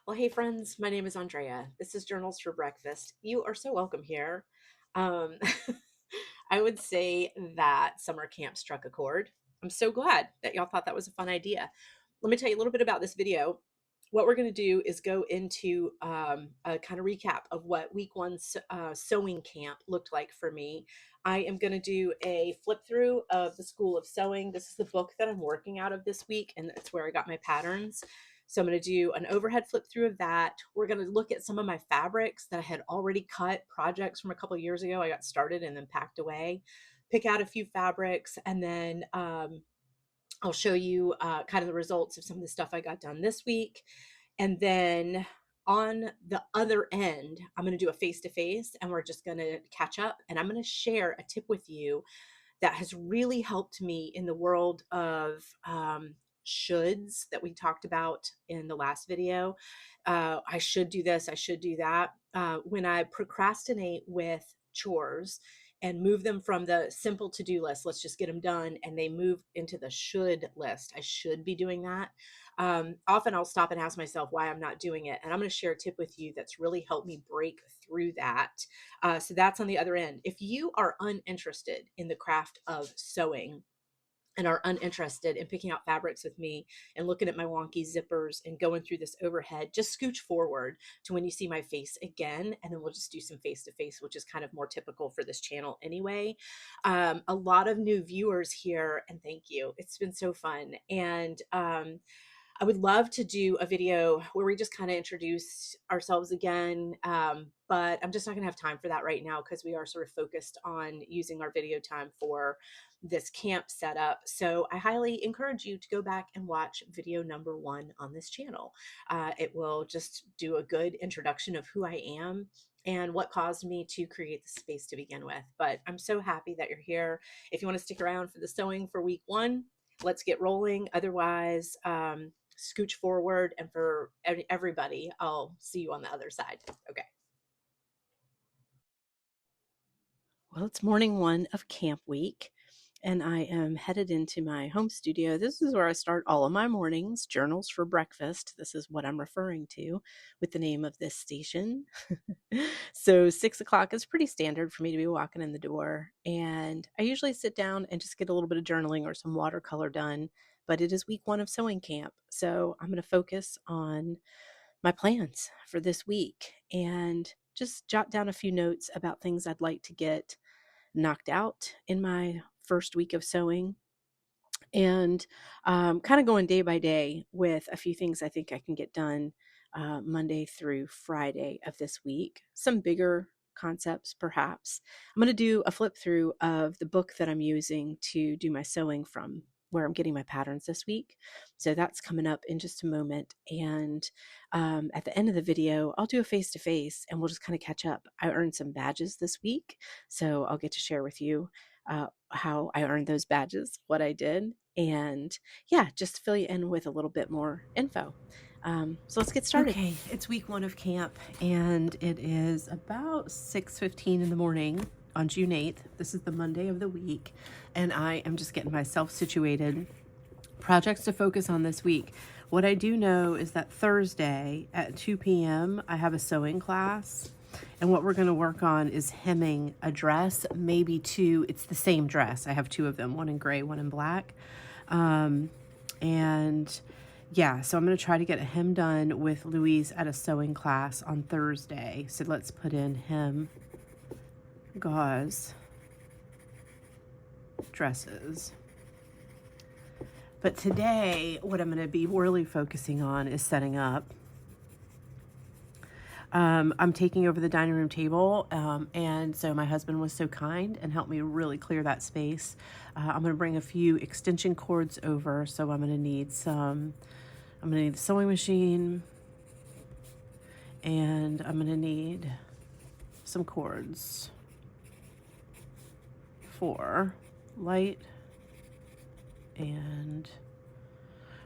Well, hey friends, my name is Andrea. This is Journals for Breakfast. You are so welcome here. Um, I would say that summer camp struck a chord. I'm so glad that y'all thought that was a fun idea. Let me tell you a little bit about this video. What we're going to do is go into a kind of recap of what week one sewing camp looked like for me. I am going to do a flip through of the School of Sewing. This is the book that I'm working out of this week, and that's where I got my patterns. So I'm going to do an overhead flip through of that. We're going to look at some of my fabrics that I had already cut, projects from a couple of years ago. I got started and then packed away, pick out a few fabrics, and then I'll show you kind of the results of some of the stuff I got done this week. And then on the other end, I'm going to do a face to face and we're just going to catch up. And I'm going to share a tip with you that has really helped me in the world of shoulds that we talked about in the last video. I should do this, I should do that. When I procrastinate with chores and move them from the simple to-do list, let's just get them done, and they move into the should list, I should be doing that. Often I'll stop and ask myself why I'm not doing it. And I'm going to share a tip with you that's really helped me break through that. So that's on the other end. If you are uninterested in the craft of sewing and are uninterested in picking out fabrics with me and looking at my wonky zippers and going through this overhead, just scooch forward to when you see my face again, and then we'll just do some face to face, which is kind of more typical for this channel anyway. A lot of new viewers here, and thank you. It's been so fun. And I would love to do a video where we just kind of introduce ourselves again, but I'm just not going to have time for that right now because we are sort of focused on using our video time for this camp setup. So I highly encourage you to go back and watch video number 1 on this channel. It will just do a good introduction of who I am and what caused me to create the space to begin with. But I'm so happy that you're here. If you want to stick around for the sewing for week 1, let's get rolling. Otherwise, scooch forward, and for everybody, I'll see you on the other side. Okay. Well, it's morning 1 of camp week, and I am headed into my home studio. This is where I start all of my mornings, journals for breakfast. This is what I'm referring to with the name of this station. So 6 o'clock is pretty standard for me to be walking in the door, and I usually sit down and just get a little bit of journaling or some watercolor done. But it is week 1 of sewing camp, so I'm going to focus on my plans for this week and just jot down a few notes about things I'd like to get knocked out in my first week of sewing, and kind of going day by day with a few things I think I can get done Monday through Friday of this week. Some bigger concepts, perhaps. I'm going to do a flip through of the book that I'm using to do my sewing from, where I'm getting my patterns this week. So that's coming up in just a moment. And at the end of the video, I'll do a face to face and we'll just kind of catch up. I earned some badges this week, so I'll get to share with you how I earned those badges, what I did, and yeah, just to fill you in with a little bit more info. So let's get started. Okay, it's week 1 of camp, and it is about 6:15 in the morning on June 8th. This is the Monday of the week, and I am just getting myself situated. Projects to focus on this week. What I do know is that Thursday at 2 p.m. I have a sewing class. And what we're going to work on is hemming a dress, maybe 2. It's the same dress. I have 2 of them, one in gray, one in black. And yeah, so I'm going to try to get a hem done with Louise at a sewing class on Thursday. So let's put in hem, gauze, dresses. But today, what I'm going to be really focusing on is setting up. I'm taking over the dining room table, and so my husband was so kind and helped me really clear that space. I'm going to bring a few extension cords over, so I'm going to need the sewing machine, and I'm going to need some cords for light, and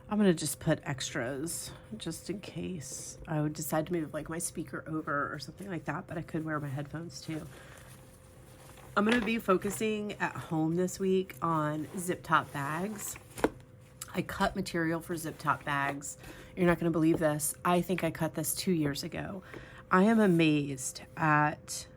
I'm going to just put extras just in case I would decide to move like my speaker over or something like that, but I could wear my headphones too. I'm going to be focusing at home this week on zip top bags. I cut material for zip top bags You're not going to believe this. I think I cut this 2 years ago. I am amazed at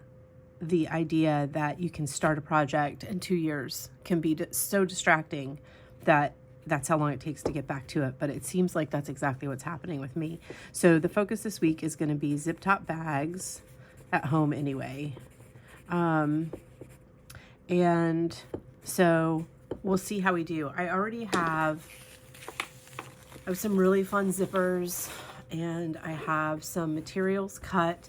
the idea that you can start a project and 2 years can be so distracting that that's how long it takes to get back to it. But it seems like that's exactly what's happening with me. So the focus this week is going to be zip top bags at home anyway. Um, and so we'll see how we do. I already have some really fun zippers, and I have some materials cut.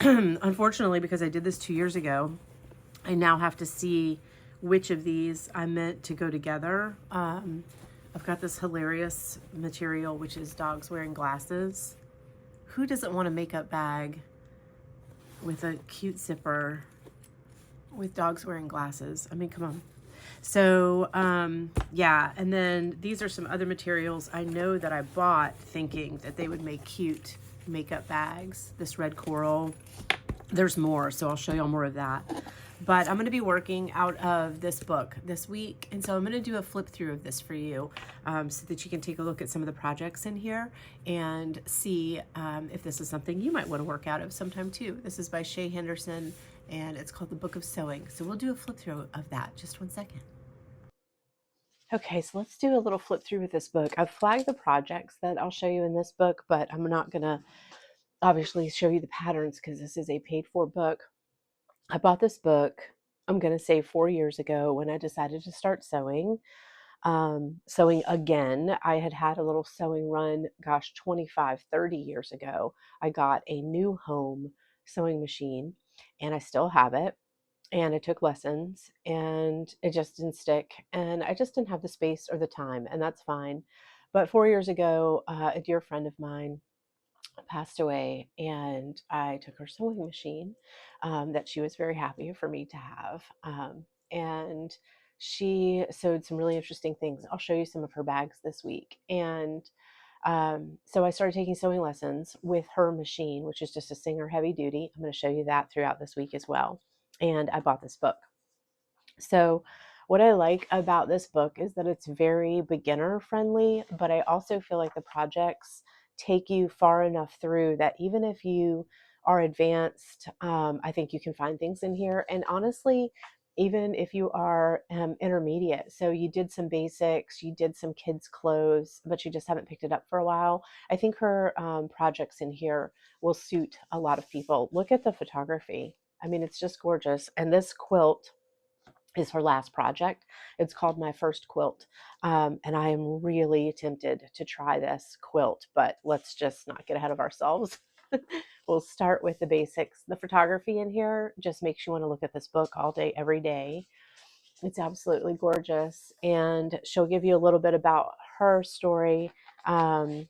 Unfortunately, because I did this 2 years ago, I now have to see which of these I meant to go together. I've got this hilarious material, which is dogs wearing glasses. Who doesn't want a makeup bag with a cute zipper with dogs wearing glasses? I mean, come on. So, yeah, and then these are some other materials I know that I bought thinking that they would make cute makeup bags. This red coral. There's more, so I'll show y'all more of that. But I'm going to be working out of this book this week, and so I'm going to do a flip through of this for you so that you can take a look at some of the projects in here and see if this is something you might want to work out of sometime too. This is by Shay Henderson, and it's called The Book of Sewing. So we'll do a flip through of that. Just 1 second. Okay, so let's do a little flip through with this book. I've flagged the projects that I'll show you in this book, but I'm not going to obviously show you the patterns because this is a paid for book. I bought this book, I'm going to say 4 years ago when I decided to start sewing. Sewing again. I had had a little sewing run, gosh, 25, 30 years ago. I got a new home sewing machine and I still have it. And I took lessons and it just didn't stick. And I just didn't have the space or the time, and that's fine. But 4 years ago, a dear friend of mine passed away, and I took her sewing machine that she was very happy for me to have. And she sewed some really interesting things. I'll show you some of her bags this week. And so I started taking sewing lessons with her machine, which is just a Singer heavy duty. I'm going to show you that throughout this week as well. And I bought this book. So, what I like about this book is that it's very beginner friendly, but I also feel like the projects take you far enough through that even if you are advanced, I think you can find things in here. And honestly, even if you are intermediate, so you did some basics, you did some kids' clothes, but you just haven't picked it up for a while, I think her projects in here will suit a lot of people. Look at the photography. I mean, it's just gorgeous. And this quilt is her last project. It's called My First Quilt. And I am really tempted to try this quilt, but let's just not get ahead of ourselves. We'll start with the basics. The photography in here just makes you want to look at this book all day, every day. It's absolutely gorgeous. And she'll give you a little bit about her story and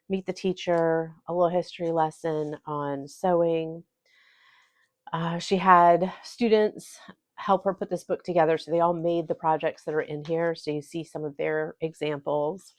meet the teacher, a little history lesson on sewing. She had students help her put this book together. So they all made the projects that are in here. So you see some of their examples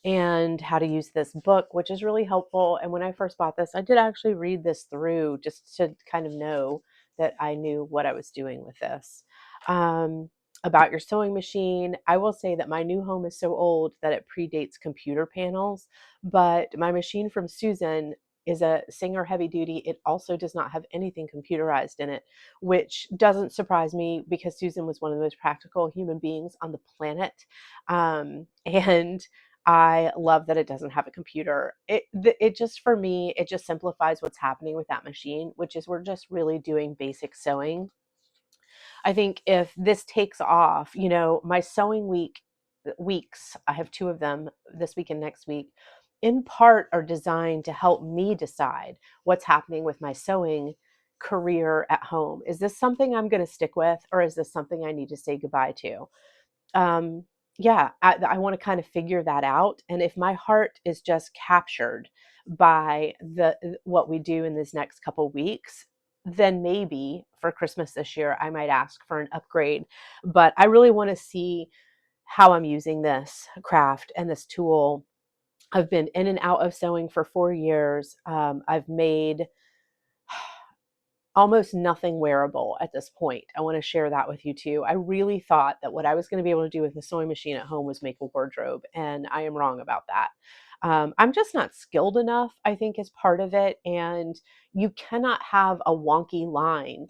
and how to use this book, which is really helpful. And when I first bought this, I did actually read this through just to kind of know that I knew what I was doing with this. About your sewing machine, I will say that my new home is so old that it predates computer panels, but my machine from Susan is a Singer heavy duty. It also does not have anything computerized in it, which doesn't surprise me because Susan was one of the most practical human beings on the planet. And I love that it doesn't have a computer. It just, for me, it just simplifies what's happening with that machine, which is we're just really doing basic sewing. I think if this takes off, my sewing weeks, I have two of them this week and next week, in part are designed to help me decide what's happening with my sewing career at home. Is this something I'm going to stick with, or is this something I need to say goodbye to? um, yeah, I want to kind of figure that out. And if my heart is just captured by the what we do in these next couple weeks, then maybe for Christmas this year, I might ask for an upgrade. But I really want to see how I'm using this craft and this tool. I've been in and out of sewing for 4 years. I've made almost nothing wearable at this point. I want to share that with you too. I really thought that what I was going to be able to do with the sewing machine at home was make a wardrobe, and I am wrong about that. I'm just not skilled enough, I think, is part of it. And you cannot have a wonky line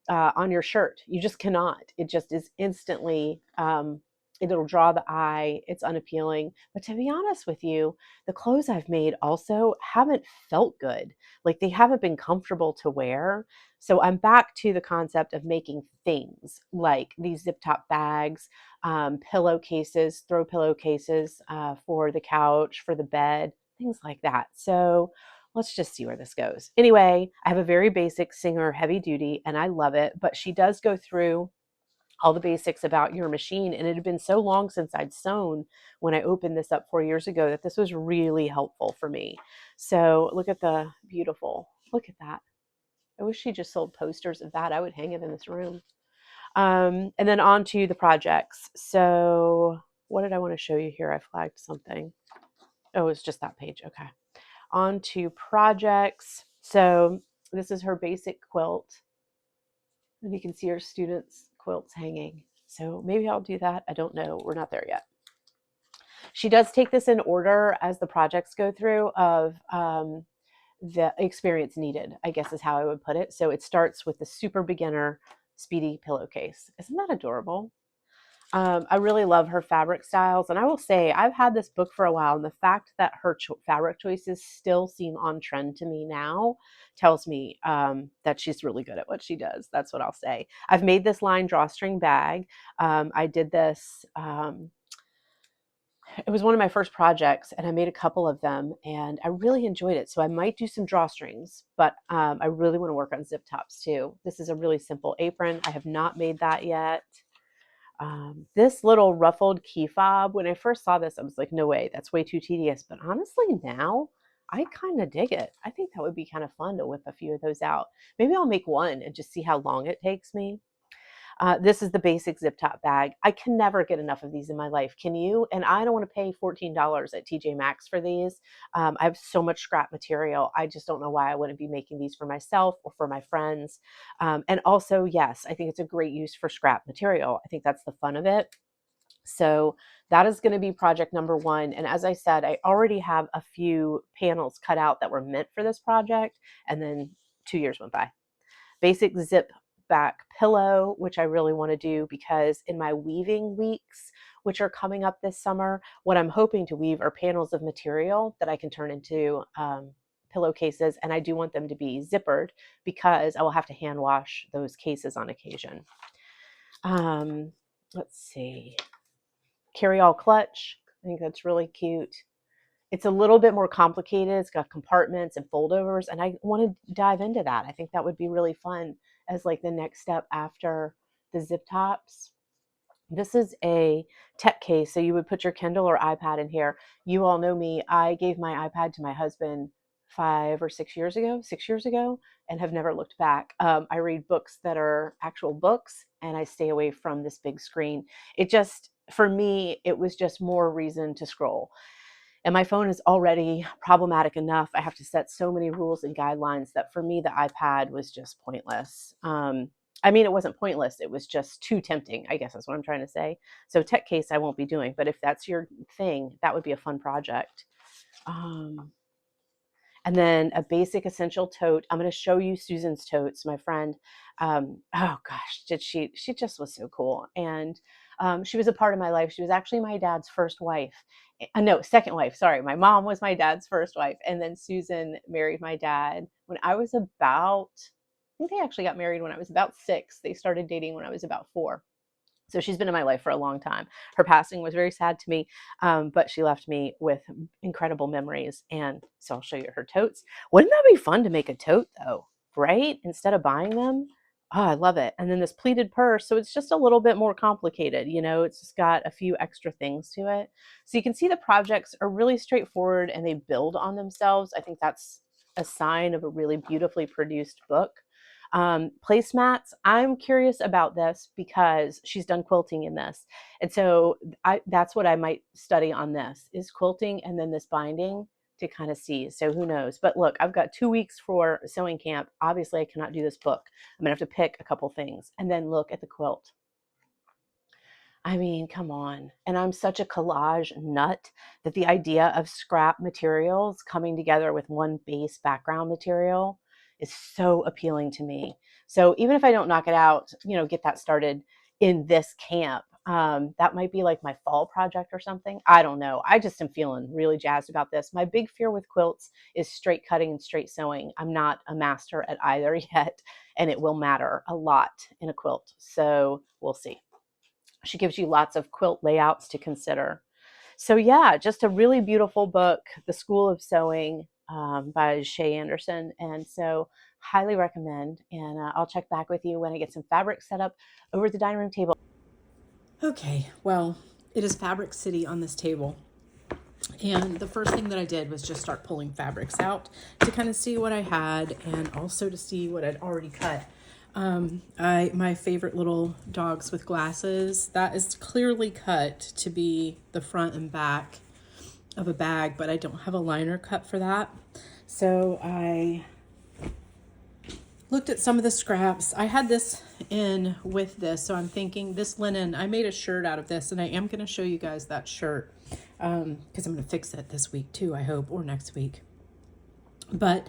on your shirt. You just cannot. It just is instantly, it'll draw the eye. It's unappealing. But to be honest with you, the clothes I've made also haven't felt good. Like they haven't been comfortable to wear. So I'm back to the concept of making things like these zip top bags, pillowcases, throw pillowcases for the couch, for the bed, things like that. So let's just see where this goes. Anyway, I have a very basic Singer heavy duty and I love it, but she does go through all the basics about your machine. And it had been so long since I'd sewn when I opened this up 4 years ago that this was really helpful for me. So look at the beautiful, look at that. I wish she just sold posters of that. I would hang it in this room. And then on to the projects. So what did I want to show you here? I flagged something. Oh, it's just that page. Okay. On to projects. So this is her basic quilt. And you can see her students' quilts hanging. So maybe I'll do that. I don't know. We're not there yet. She does take this in order as the projects go through of the experience needed, I guess is how I would put it. So it starts with the super beginner Speedy pillowcase. Isn't that adorable? I really love her fabric styles. And I will say, I've had this book for a while, and the fact that her fabric choices still seem on trend to me now tells me that she's really good at what she does. That's what I'll say. I've made this line drawstring bag. I did this. It was one of my first projects, and I made a couple of them, and I really enjoyed it. So I might do some drawstrings, but I really want to work on zip tops too. This is a really simple apron. I have not made that yet. This little ruffled key fob, when I first saw this, I was like, no way, that's way too tedious. But honestly, now I kind of dig it. I think that would be kind of fun to whip a few of those out. Maybe I'll make one and just see how long it takes me. This is the basic zip top bag. I can never get enough of these in my life. Can you? And I don't want to pay $14 at TJ Maxx for these. I have so much scrap material. I just don't know why I wouldn't be making these for myself or for my friends. And also, yes, I think it's a great use for scrap material. I think that's the fun of it. So that is going to be project number one. And as I said, I already have a few panels cut out that were meant for this project. And then 2 years went by. Basic zip back pillow, which I really want to do because in my weaving weeks, which are coming up this summer, what I'm hoping to weave are panels of material that I can turn into pillowcases. And I do want them to be zippered because I will have to hand wash those cases on occasion. Let's see. Carry all clutch. I think that's really cute. It's a little bit more complicated. It's got compartments and foldovers, and I want to dive into that. I think that would be really fun as like the next step after the zip tops. This is a tech case, so you would put your Kindle or iPad in here. You all know me. I gave my iPad to my husband 6 years ago, and have never looked back. I read books that are actual books, and I stay away from this big screen. It just, for me, it was just more reason to scroll. And my phone is already problematic enough. I have to set so many rules and guidelines that for me, the iPad was just pointless. I mean, it wasn't pointless. It was just too tempting, I guess that's what I'm trying to say. So tech case I won't be doing, but if that's your thing, that would be a fun project. And then a basic essential tote. I'm going to show you Susan's totes, my friend. Oh gosh, she just was so cool. And she was a part of my life. She was actually my dad's first wife. No, second wife. Sorry. My mom was my dad's first wife. And then Susan married my dad when I was about, I think they actually got married when I was about 6. They started dating when I was about 4. So she's been in my life for a long time. Her passing was very sad to me, but she left me with incredible memories. And so I'll show you her totes. Wouldn't that be fun to make a tote though, right? Instead of buying them? Oh, I love it. And then this pleated purse. So it's just a little bit more complicated. You know, it's just got a few extra things to it. So you can see the projects are really straightforward and they build on themselves. I think that's a sign of a really beautifully produced book. Placemats, I'm curious about this because she's done quilting in this. And so that's what I might study on this is quilting and then this binding to kind of see. So who knows? But look, I've got 2 weeks for sewing camp. Obviously, I cannot do this book. I'm going to have to pick a couple things and then look at the quilt. I mean, come on. And I'm such a collage nut that the idea of scrap materials coming together with one base background material is so appealing to me. So even if I don't knock it out, get that started in this camp, that might be like my fall project or something. I don't know. I just am feeling really jazzed about this. My big fear with quilts is straight cutting and straight sewing. I'm not a master at either yet, and it will matter a lot in a quilt. So we'll see. She gives you lots of quilt layouts to consider. So yeah, just a really beautiful book, The School of Sewing by Shay Anderson. And so highly recommend. And I'll check back with you when I get some fabric set up over at the dining room table. Okay, well, it is Fabric City on this table. And the first thing that I did was just start pulling fabrics out to kind of see what I had and also to see what I'd already cut. My favorite little dogs with glasses, that is clearly cut to be the front and back of a bag, but I don't have a liner cut for that. So I looked at some of the scraps. I had this in with this, so I'm thinking this linen, I made a shirt out of this, and I am going to show you guys that shirt because I'm going to fix it this week too, I hope, or next week. But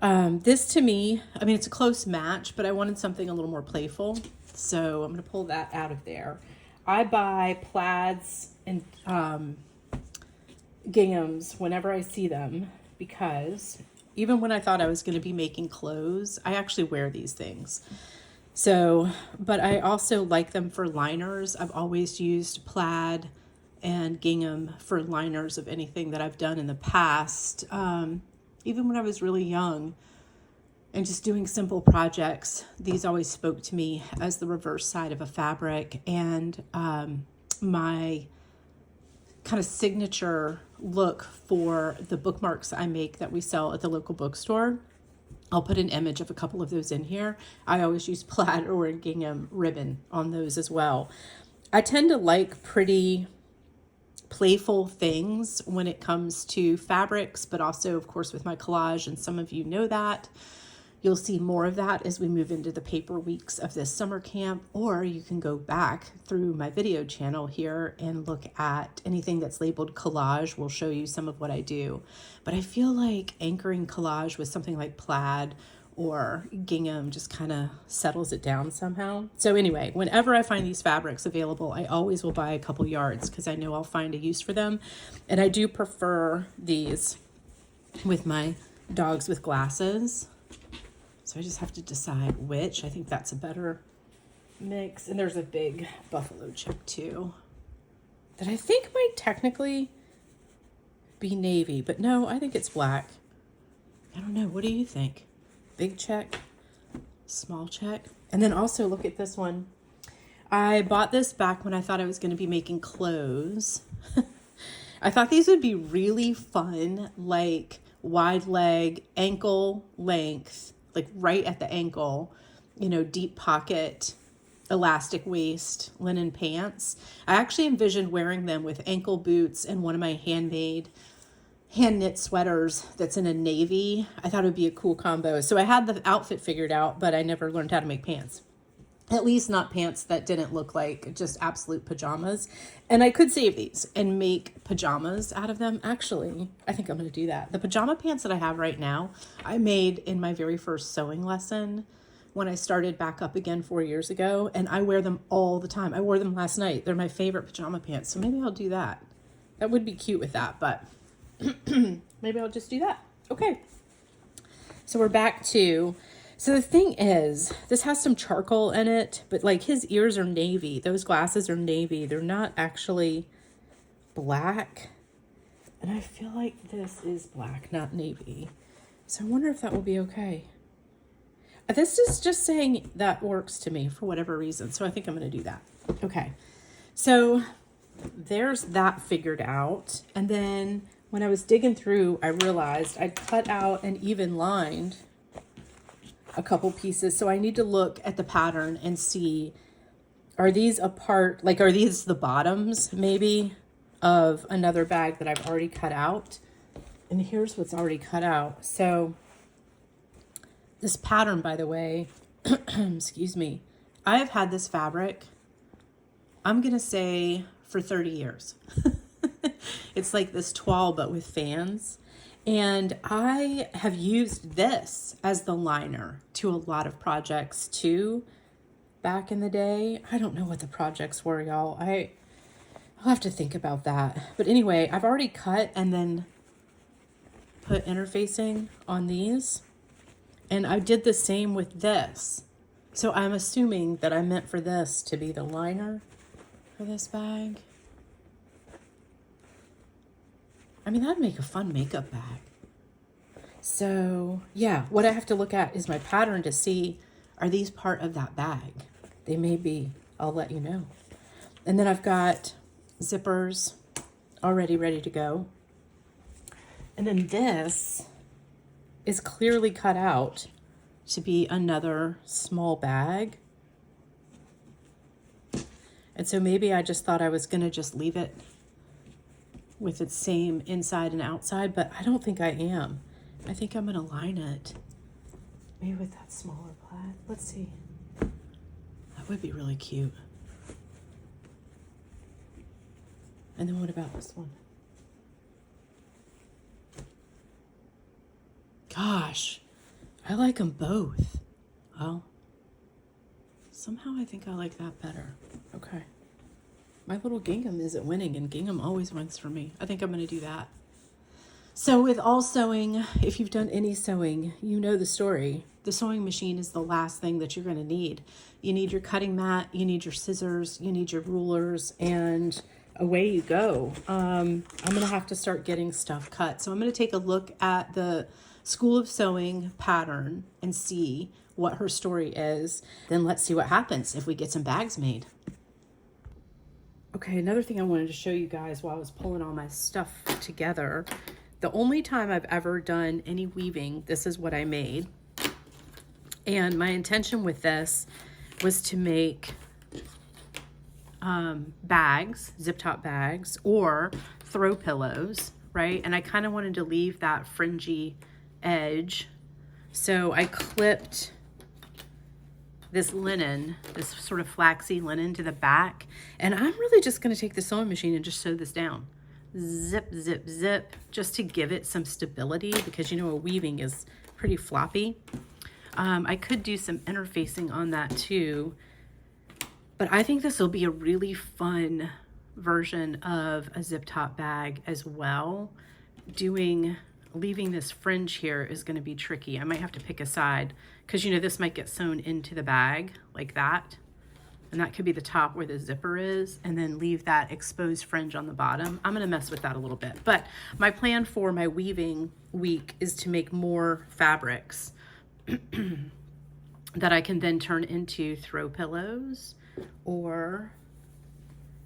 this to me, I mean, it's a close match, but I wanted something a little more playful. So I'm going to pull that out of there. I buy plaids and ginghams whenever I see them, because even when I thought I was going to be making clothes, I actually wear these things. So, but I also like them for liners. I've always used plaid and gingham for liners of anything that I've done in the past. Even when I was really young and just doing simple projects, these always spoke to me as the reverse side of a fabric. And my kind of signature look for the bookmarks I make that we sell at the local bookstore, I'll put an image of a couple of those in here. I always use plaid or gingham ribbon on those as well. I tend to like pretty playful things when it comes to fabrics, but also, of course, with my collage, and some of you know that. You'll see more of that as we move into the paper weeks of this summer camp, or you can go back through my video channel here and look at anything that's labeled collage. We'll show you some of what I do. But I feel like anchoring collage with something like plaid or gingham just kind of settles it down somehow. So anyway, whenever I find these fabrics available, I always will buy a couple yards because I know I'll find a use for them. And I do prefer these with my dogs with glasses. So I just have to decide which. I think that's a better mix. And there's a big buffalo check too that I think might technically be navy, but no, I think it's black. I don't know. What do you think? Big check, small check. And then also look at this one. I bought this back when I thought I was going to be making clothes. I thought these would be really fun, like wide leg, ankle length, like right at the ankle, deep pocket, elastic waist, linen pants. I actually envisioned wearing them with ankle boots and one of my hand knit sweaters that's in a navy. I thought it would be a cool combo. So I had the outfit figured out, but I never learned how to make pants. At least not pants that didn't look like just absolute pajamas. And I could save these and make pajamas out of them. Actually, I think I'm going to do that. The pajama pants that I have right now, I made in my very first sewing lesson when I started back up again 4 years ago. And I wear them all the time. I wore them last night. They're my favorite pajama pants. So maybe I'll do that. That would be cute with that, but maybe I'll just do that. Okay. So we're back to... So the thing is, this has some charcoal in it, but like his ears are navy. Those glasses are navy. They're not actually black. And I feel like this is black, not navy. So I wonder if that will be okay. This is just saying that works to me for whatever reason. So I think I'm going to do that. Okay. So there's that figured out. And then when I was digging through, I realized I'd cut out and even lined a couple pieces. So I need to look at the pattern and see, are these a part, like are these the bottoms maybe of another bag that I've already cut out? And here's what's already cut out. So this pattern, by the way, excuse me, I have had this fabric, I'm going to say, for 30 years. It's like this toile, but with fans. And I have used this as the liner to a lot of projects too back in the day. I don't know what the projects were, y'all. I'll have to think about that. But anyway, I've already cut and then put interfacing on these. And I did the same with this. So I'm assuming that I meant for this to be the liner for this bag. I mean, that'd make a fun makeup bag. So yeah, what I have to look at is my pattern to see, are these part of that bag? They may be. I'll let you know. And then I've got zippers already ready to go. And then this is clearly cut out to be another small bag. And so maybe I just thought I was going to just leave it with its same inside and outside, but I don't think I am. I think I'm going to line it maybe with that smaller plaid. Let's see. That would be really cute. And then what about this one? Gosh, I like them both. Well, somehow I think I like that better. Okay. My little gingham isn't winning, and gingham always wins for me. I think I'm going to do that. So with all sewing, if you've done any sewing, you know the story. The sewing machine is the last thing that you're going to need. You need your cutting mat, you need your scissors, you need your rulers, and away you go. I'm going to have to start getting stuff cut. So I'm going to take a look at the School of Sewing pattern and see what her story is. Then let's see what happens if we get some bags made. Okay, another thing I wanted to show you guys while I was pulling all my stuff together. The only time I've ever done any weaving, this is what I made. And my intention with this was to make bags, zip top bags, or throw pillows, right? And I kind of wanted to leave that fringy edge. So I clipped this linen, this sort of flaxy linen to the back. And I'm really just going to take the sewing machine and just sew this down. Zip, zip, zip, just to give it some stability, because you know a weaving is pretty floppy. I could do some interfacing on that too, but I think this will be a really fun version of a zip top bag as well. Leaving this fringe here is going to be tricky. I might have to pick a side, because you know this might get sewn into the bag like that, and that could be the top where the zipper is, and then leave that exposed fringe on the bottom. I'm going to mess with that a little bit, but my plan for my weaving week is to make more fabrics that I can then turn into throw pillows or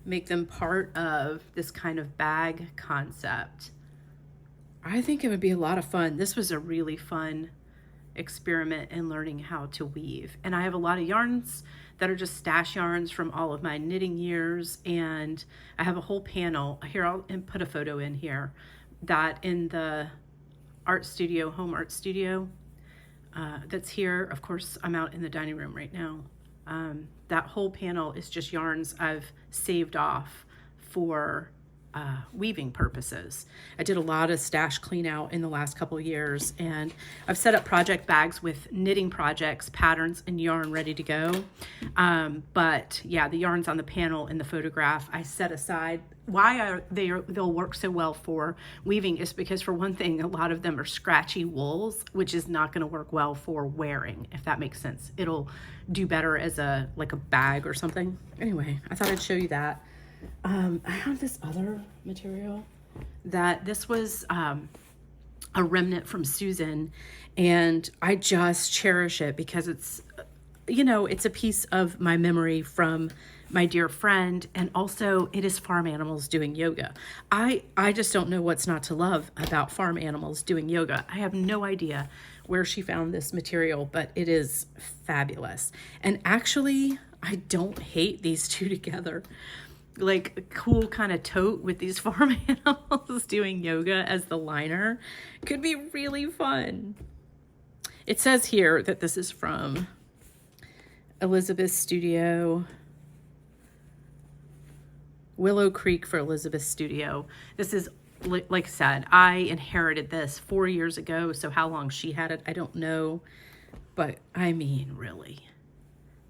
make them part of this kind of bag concept. I think it would be a lot of fun. This was a really fun experiment in learning how to weave. And I have a lot of yarns that are just stash yarns from all of my knitting years. And I have a whole panel. Here, I'll put a photo in here, that in the art studio, home art studio, that's here. Of course, I'm out in the dining room right now. That whole panel is just yarns I've saved off for weaving purposes. I did a lot of stash clean out in the last couple of years, and I've set up project bags with knitting projects, patterns, and yarn ready to go. But yeah, the yarns on the panel in the photograph I set aside. Why they'll work so well for weaving is because, for one thing, a lot of them are scratchy wools, which is not going to work well for wearing, if that makes sense. It'll do better as like a bag or something. Anyway, I thought I'd show you that. I have this other material that this was a remnant from Susan, and I just cherish it because it's, you know, it's a piece of my memory from my dear friend, and also it is farm animals doing yoga. I just don't know what's not to love about farm animals doing yoga. I have no idea where she found this material, but it is fabulous. And actually, I don't hate these two together. like cool kind of tote with these farm animals doing yoga as the liner could be really fun. It says here that this is from Elizabeth's Studio, Willow Creek for Elizabeth's Studio. This is, like I said, I inherited this 4 years ago, so how long she had it, I don't know. But I mean, really,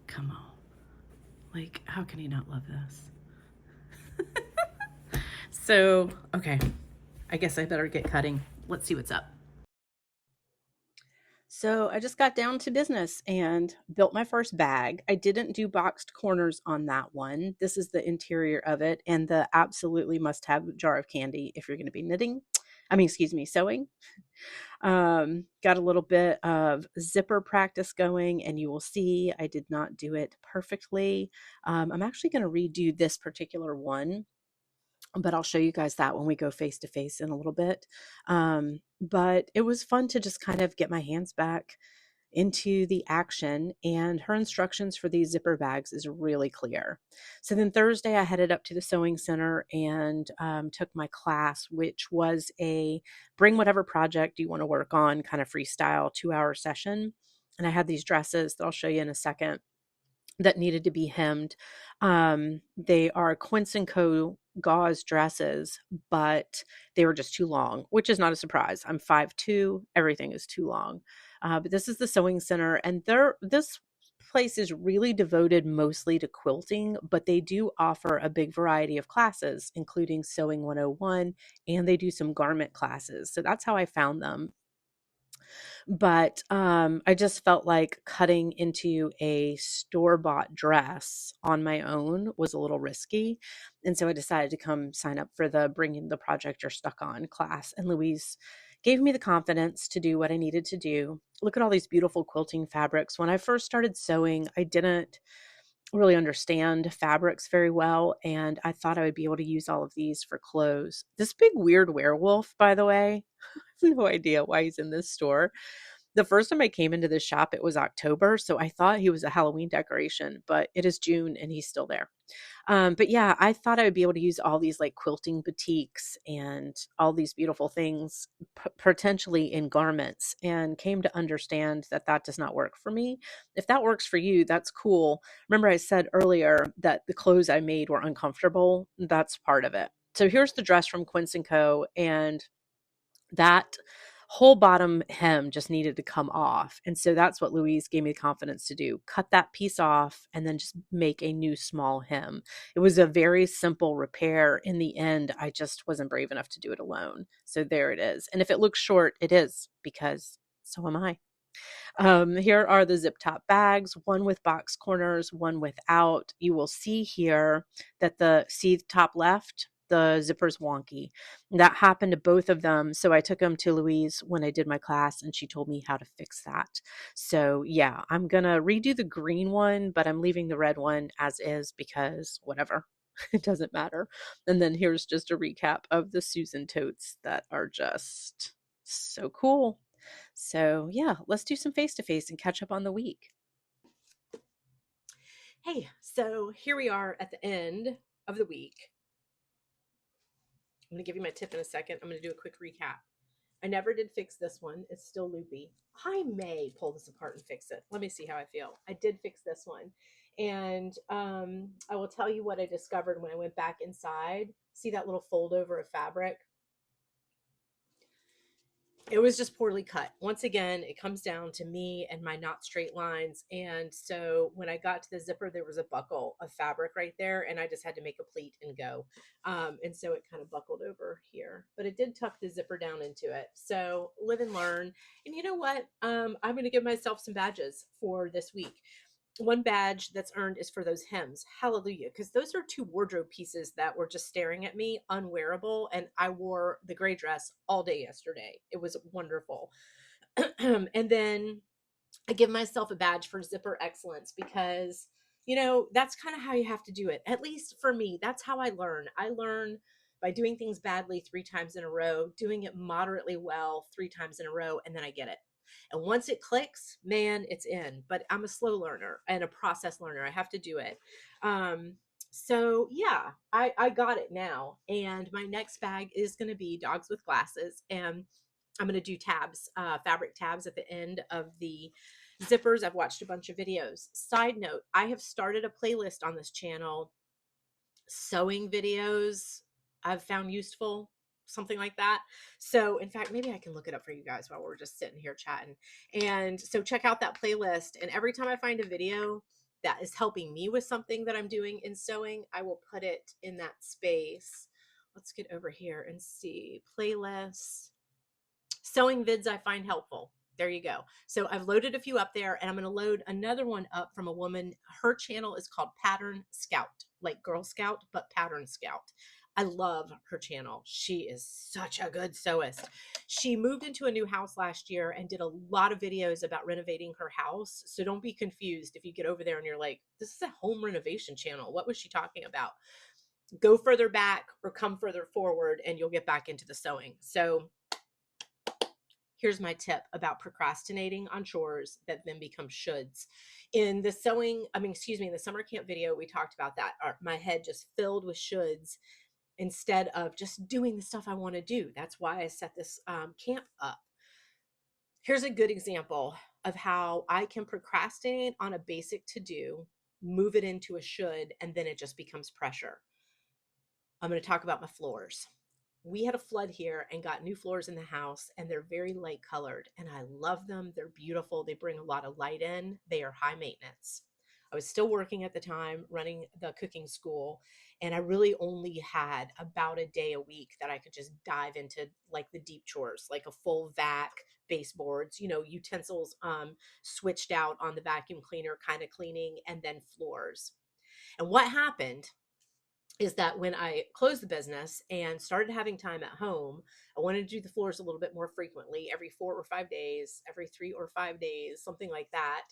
come on. Like, how can you not love this? So, okay, I guess I better get cutting. Let's see what's up. So I just got down to business and built my first bag. I didn't do boxed corners on that one. This is the interior of it and the absolutely must have jar of candy if you're going to be knitting. Sewing. Got a little bit of zipper practice going, and you will see I did not do it perfectly. I'm actually going to redo this particular one, but I'll show you guys that when we go face to face in a little bit. But it was fun to just kind of get my hands back into the action, and her instructions for these zipper bags is really clear. So then Thursday I headed up to the sewing center and took my class, which was a bring whatever project you want to work on kind of freestyle 2-hour session. And I had these dresses that I'll show you in a second that needed to be hemmed. They are Quince & Co. gauze dresses, but they were just too long, which is not a surprise. I'm 5'2", everything is too long. But this is the sewing center, and this place is really devoted mostly to quilting, but they do offer a big variety of classes, including Sewing 101, and they do some garment classes. So that's how I found them. But I just felt like cutting into a store-bought dress on my own was a little risky. And so I decided to come sign up for the Bringing the Project You're Stuck On class. And Louise gave me the confidence to do what I needed to do. Look at all these beautiful quilting fabrics. When I first started sewing, I didn't really understand fabrics very well, and I thought I would be able to use all of these for clothes. This big weird werewolf, by the way, I have no idea why he's in this store. The first time I came into this shop, it was October, so I thought he was a Halloween decoration, but it is June and he's still there. But yeah, I thought I would be able to use all these like quilting boutiques and all these beautiful things potentially in garments, and came to understand that that does not work for me. If that works for you, that's cool. Remember I said earlier that the clothes I made were uncomfortable? That's part of it. So here's the dress from Quince & Co. And that whole bottom hem just needed to come off. And so that's what Louise gave me the confidence to do. Cut that piece off and then just make a new small hem. It was a very simple repair. In the end, I just wasn't brave enough to do it alone. So there it is. And if it looks short, it is, because so am I. Here are the zip top bags, one with box corners, one without. You will see here that the top left, the zipper's wonky. That happened to both of them. So I took them to Louise when I did my class, and she told me how to fix that. So yeah, I'm going to redo the green one, but I'm leaving the red one as is because whatever. It doesn't matter. And then here's just a recap of the Susan totes that are just so cool. So yeah, let's do some face-to-face and catch up on the week. Hey, so here we are at the end of the week. I'm going to give you my tip in a second. I'm going to do a quick recap. I never did fix this one. It's still loopy. I may pull this apart and fix it. Let me see how I feel. I did fix this one. And I will tell you what I discovered when I went back inside. See that little fold over of fabric? It was just poorly cut. Once again, it comes down to me and my not straight lines. And so when I got to the zipper, there was a buckle of fabric right there, and I just had to make a pleat and go. And so it kind of buckled over here, but it did tuck the zipper down into it. So live and learn. And you know what? I'm going to give myself some badges for this week. One badge that's earned is for those hems. Hallelujah. Because those are two wardrobe pieces that were just staring at me, unwearable. And I wore the gray dress all day yesterday. It was wonderful. And then I give myself a badge for zipper excellence because, you know, that's kind of how you have to do it. At least for me, that's how I learn. I learn by doing things badly 3 times in a row, doing it moderately well 3 times in a row, and then I get it. And once it clicks, man, it's in. But I'm a slow learner and a process learner. I have to do it. So yeah, I got it now, and my next bag is going to be dogs with glasses, and I'm going to do tabs, fabric tabs at the end of the zippers. I've watched a bunch of videos. Side note, I have started a playlist on this channel, sewing videos I've found useful, something like that. So, in fact, maybe I can look it up for you guys while we're just sitting here chatting. And so, check out that playlist. And every time I find a video that is helping me with something that I'm doing in sewing, I will put it in that space. Let's get over here and see playlists. Sewing vids I find helpful. There you go. So I've loaded a few up there, and I'm going to load another one up from a woman. Her channel is called Pattern Scout, like Girl Scout, but Pattern Scout. I love her channel. She is such a good sewist. She moved into a new house last year and did a lot of videos about renovating her house. So don't be confused if you get over there and you're like, this is a home renovation channel. What was she talking about? Go further back or come further forward and you'll get back into the sewing. So here's my tip about procrastinating on chores that then become shoulds. In the sewing, in the summer camp video, we talked about that. My head just filled with shoulds instead of just doing the stuff I want to do. That's why I set this camp up. Here's a good example of how I can procrastinate on a basic to do, move it into a should, and then it just becomes pressure. I'm going to talk about my floors. We had a flood here and got new floors in the house, and they're very light colored, and I love them. They're beautiful. They bring a lot of light in. They are high maintenance. I was still working at the time, running the cooking school, and I really only had about a day a week that I could just dive into like the deep chores, like a full vac, baseboards, utensils switched out on the vacuum cleaner, kind of cleaning, and then floors. And what happened is that when I closed the business and started having time at home, I wanted to do the floors a little bit more frequently, every 4 or 5 days, every 3 or 5 days, something like that.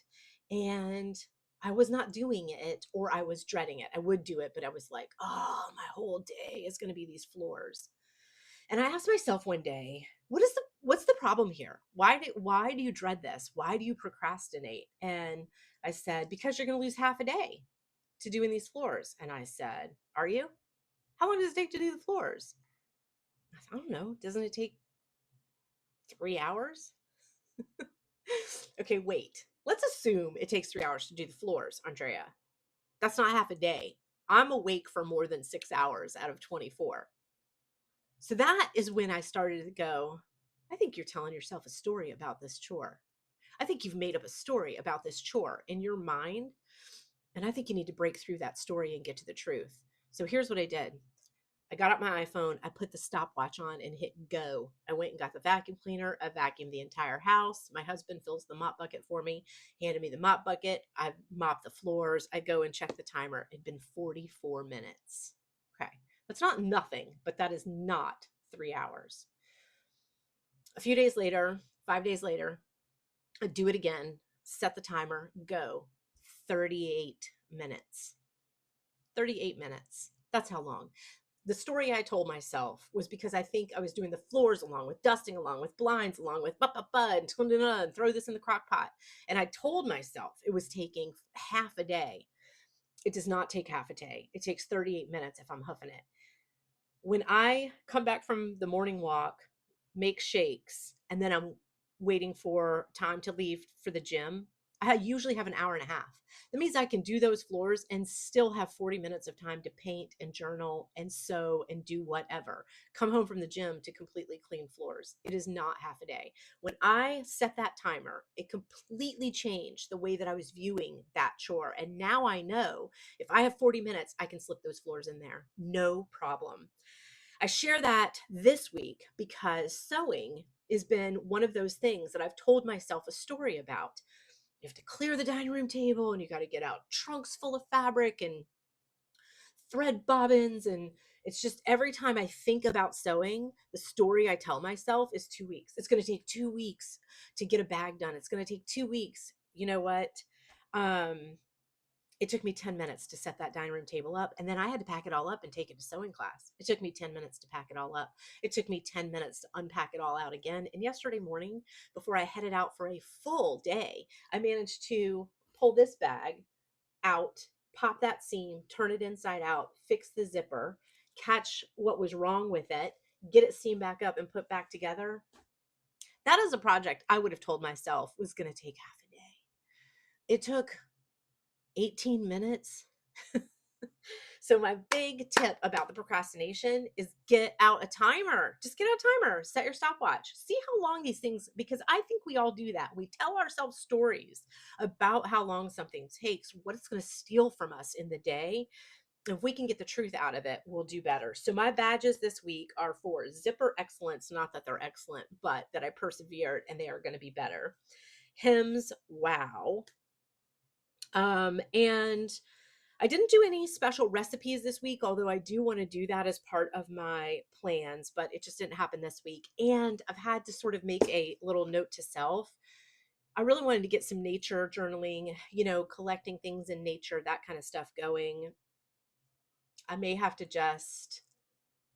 And I was not doing it, or I was dreading it. I would do it, but I was like, oh, my whole day is going to be these floors. And I asked myself one day, what's the problem here? Why do you dread this? Why do you procrastinate? And I said, because you're going to lose half a day to doing these floors. And I said, are you? How long does it take to do the floors? I don't know. Doesn't it take 3 hours? Okay, wait. Let's assume it takes 3 hours to do the floors, Andrea. That's not half a day. I'm awake for more than 6 hours out of 24. So that is when I started to go, I think you're telling yourself a story about this chore. I think you've made up a story about this chore in your mind. And I think you need to break through that story and get to the truth. So here's what I did. I got up my iPhone, I put the stopwatch on and hit go. I went and got the vacuum cleaner. I vacuumed the entire house. My husband fills the mop bucket for me, handed me the mop bucket. I mopped the floors. I go and check the timer. It'd been 44 minutes. Okay. That's not nothing, but that is not 3 hours. A few days later, 5 days later, I do it again, set the timer, go. 38 minutes. 38 minutes. That's how long. The story I told myself was because I think I was doing the floors along with dusting, along with blinds, along with and throw this in the crock pot. And I told myself it was taking half a day. It does not take half a day. It takes 38 minutes if I'm huffing it. When I come back from the morning walk, make shakes, and then I'm waiting for time to leave for the gym, I usually have an hour and a half. That means I can do those floors and still have 40 minutes of time to paint and journal and sew and do whatever. Come home from the gym to completely clean floors. It is not half a day. When I set that timer, it completely changed the way that I was viewing that chore. And now I know if I have 40 minutes, I can slip those floors in there. No problem. I share that this week because sewing has been one of those things that I've told myself a story about. You have to clear the dining room table and you got to get out trunks full of fabric and thread bobbins. And it's just every time I think about sewing, the story I tell myself is 2 weeks. It's going to take 2 weeks to get a bag done. It's going to take 2 weeks. You know what? It took me 10 minutes to set that dining room table up. And then I had to pack it all up and take it to sewing class. It took me 10 minutes to pack it all up. It took me 10 minutes to unpack it all out again. And yesterday morning, before I headed out for a full day, I managed to pull this bag out, pop that seam, turn it inside out, fix the zipper, catch what was wrong with it, get it seamed back up and put back together. That is a project I would have told myself was going to take half a day. It took 18 minutes. So my big tip about the procrastination is get out a timer. Just get out a timer, set your stopwatch, see how long these things, because I think we all do that. We tell ourselves stories about how long something takes, what it's going to steal from us in the day. If we can get the truth out of it, we'll do better. So my badges this week are for zipper excellence, not that they're excellent, but that I persevered and they are going to be better. Hems, wow. And I didn't do any special recipes this week, although I do want to do that as part of my plans, but it just didn't happen this week. And I've had to sort of make a little note to self. I really wanted to get some nature journaling, collecting things in nature, that kind of stuff going. I may have to just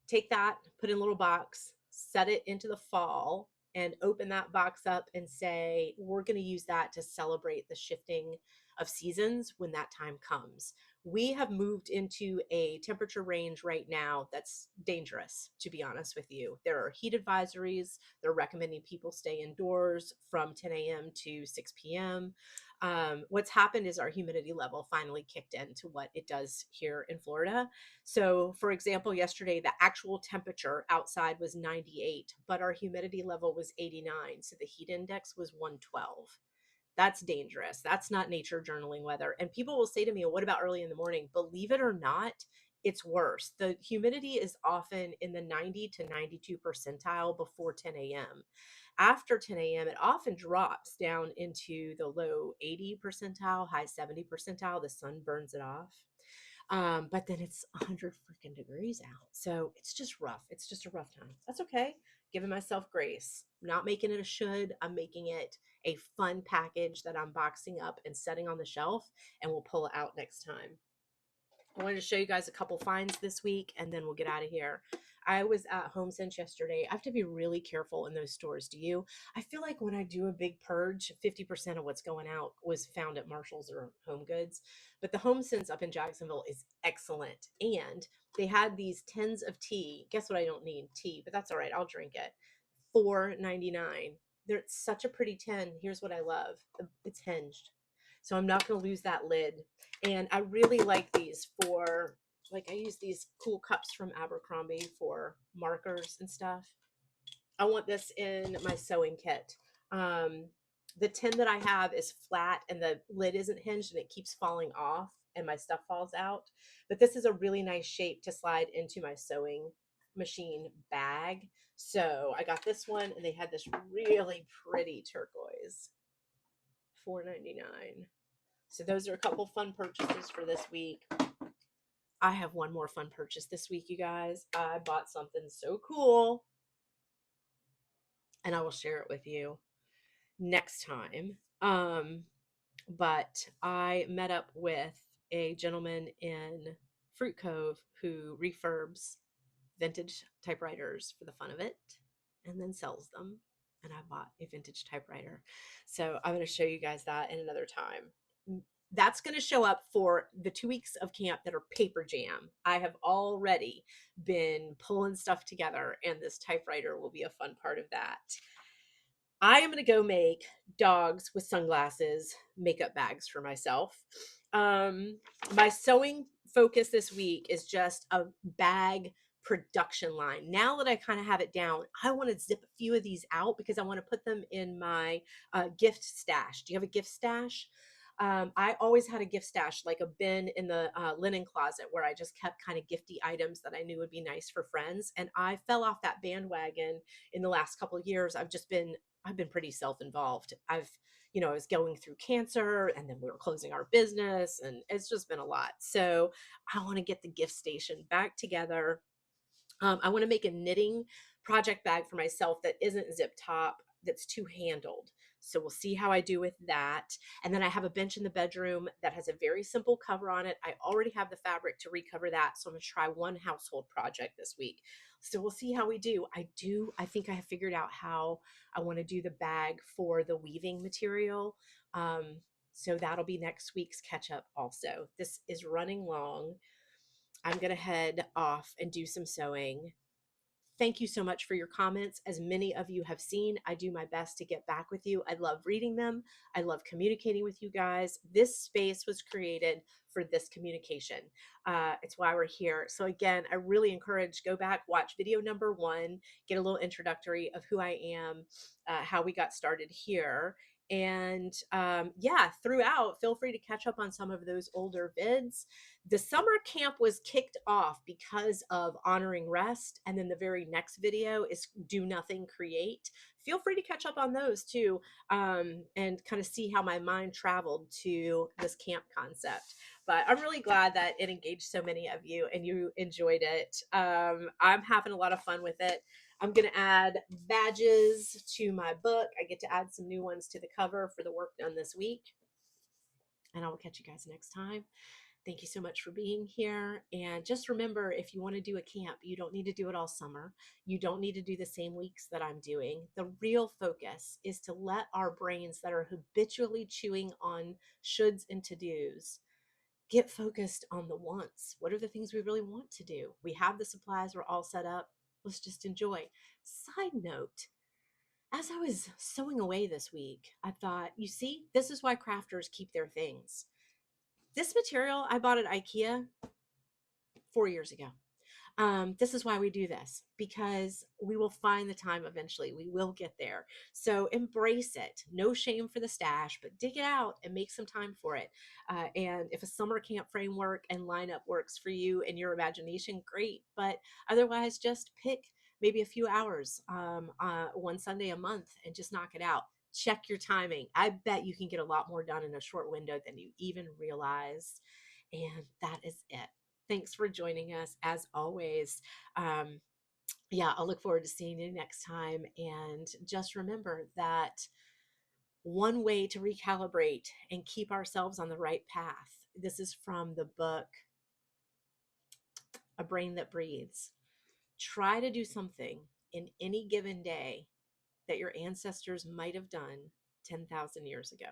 take that, put in a little box, set it into the fall, and open that box up and say, we're going to use that to celebrate the shifting of seasons when that time comes. We have moved into a temperature range right now that's dangerous, to be honest with you. There are heat advisories. They're recommending people stay indoors from 10 a.m. to 6 p.m. What's happened is our humidity level finally kicked into what it does here in Florida. So, for example, yesterday, the actual temperature outside was 98, but our humidity level was 89. So the heat index was 112. That's dangerous. That's not nature journaling weather. And people will say to me, well, what about early in the morning? Believe it or not, it's worse. The humidity is often in the 90 to 92 percentile before 10 a.m. After 10 a.m., it often drops down into the low 80 percentile, high 70 percentile. The sun burns it off. But then it's 100 freaking degrees out. So it's just rough. It's just a rough time. That's okay. Giving myself grace. I'm not making it a should. I'm making it a fun package that I'm boxing up and setting on the shelf, and we'll pull it out next time. I wanted to show you guys a couple finds this week, and then we'll get out of here. I was at HomeSense yesterday. I have to be really careful in those stores. Do you? I feel like when I do a big purge, 50% of what's going out was found at Marshalls or Home Goods. But the HomeSense up in Jacksonville is excellent. And they had these tins of tea. Guess what? I don't need tea, but that's all right. I'll drink it. $4.99. They're such a pretty tin. Here's what I love. It's hinged. So I'm not going to lose that lid. And I really like these for, like, I use these cool cups from Abercrombie for markers and stuff. I want this in my sewing kit. Um, the tin that I have is flat and the lid isn't hinged and it keeps falling off and my stuff falls out. But this is a really nice shape to slide into my sewing machine bag. So I got this one and they had this really pretty turquoise, $4.99. So those are a couple fun purchases for this week. I have one more fun purchase this week, you guys. I bought something so cool and I will share it with you next time. But I met up with a gentleman in Fruit Cove who refurbs vintage typewriters for the fun of it and then sells them. And I bought a vintage typewriter. So I'm going to show you guys that in another time. That's going to show up for the 2 weeks of camp that are paper jam. I have already been pulling stuff together, and this typewriter will be a fun part of that. I am going to go make dogs with sunglasses makeup bags for myself. My sewing focus this week is just a bag production line. Now that I kind of have it down, I want to zip a few of these out because I want to put them in my gift stash. Do you have a gift stash? I always had a gift stash, like a bin in the linen closet where I just kept kind of gifty items that I knew would be nice for friends. And I fell off that bandwagon in the last couple of years. I've been pretty self-involved. I was going through cancer and then we were closing our business and it's just been a lot. So I want to get the gift station back together. I want to make a knitting project bag for myself that isn't zip top, that's two handled. So we'll see how I do with that. And then I have a bench in the bedroom that has a very simple cover on it. I already have the fabric to recover that. So I'm going to try one household project this week. So we'll see how we do. I think I have figured out how I want to do the bag for the weaving material. So that'll be next week's catch up also. This is running long. I'm going to head off and do some sewing. Thank you so much for your comments. As many of you have seen, I do my best to get back with you. I love reading them. I love communicating with you guys. This space was created for this communication. It's why we're here. So again, I really encourage, go back, watch video number 1, get a little introductory of who I am, how we got started here. And yeah, throughout, feel free to catch up on some of those older vids. The summer camp was kicked off because of honoring rest. And then the very next video is do nothing, create. Feel free to catch up on those too, and kind of see how my mind traveled to this camp concept. But I'm really glad that it engaged so many of you and you enjoyed it. I'm having a lot of fun with it. I'm going to add badges to my book. I get to add some new ones to the cover for the work done this week. And I will catch you guys next time. Thank you so much for being here. And just remember, if you want to do a camp, you don't need to do it all summer. You don't need to do the same weeks that I'm doing. The real focus is to let our brains that are habitually chewing on shoulds and to-dos get focused on the wants. What are the things we really want to do? We have the supplies, we're all set up. Let's just enjoy. Side note, as I was sewing away this week, I thought, you see, this is why crafters keep their things. This material I bought at IKEA 4 years ago. This is why we do this, because we will find the time eventually. We will get there. So embrace it. No shame for the stash, but dig it out and make some time for it. And if a summer camp framework and lineup works for you and your imagination, great. But otherwise, just pick maybe a few hours one Sunday a month and just knock it out. Check your timing. I bet you can get a lot more done in a short window than you even realize. And that is it. Thanks for joining us as always. Yeah, I'll look forward to seeing you next time. And just remember that one way to recalibrate and keep ourselves on the right path. This is from the book, A Brain That Breathes. Try to do something in any given day that your ancestors might have done 10,000 years ago.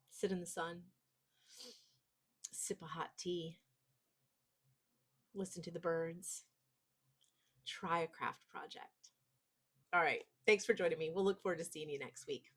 Sit in the sun, sip a hot tea, listen to the birds, try a craft project. All right. Thanks for joining me. We'll look forward to seeing you next week.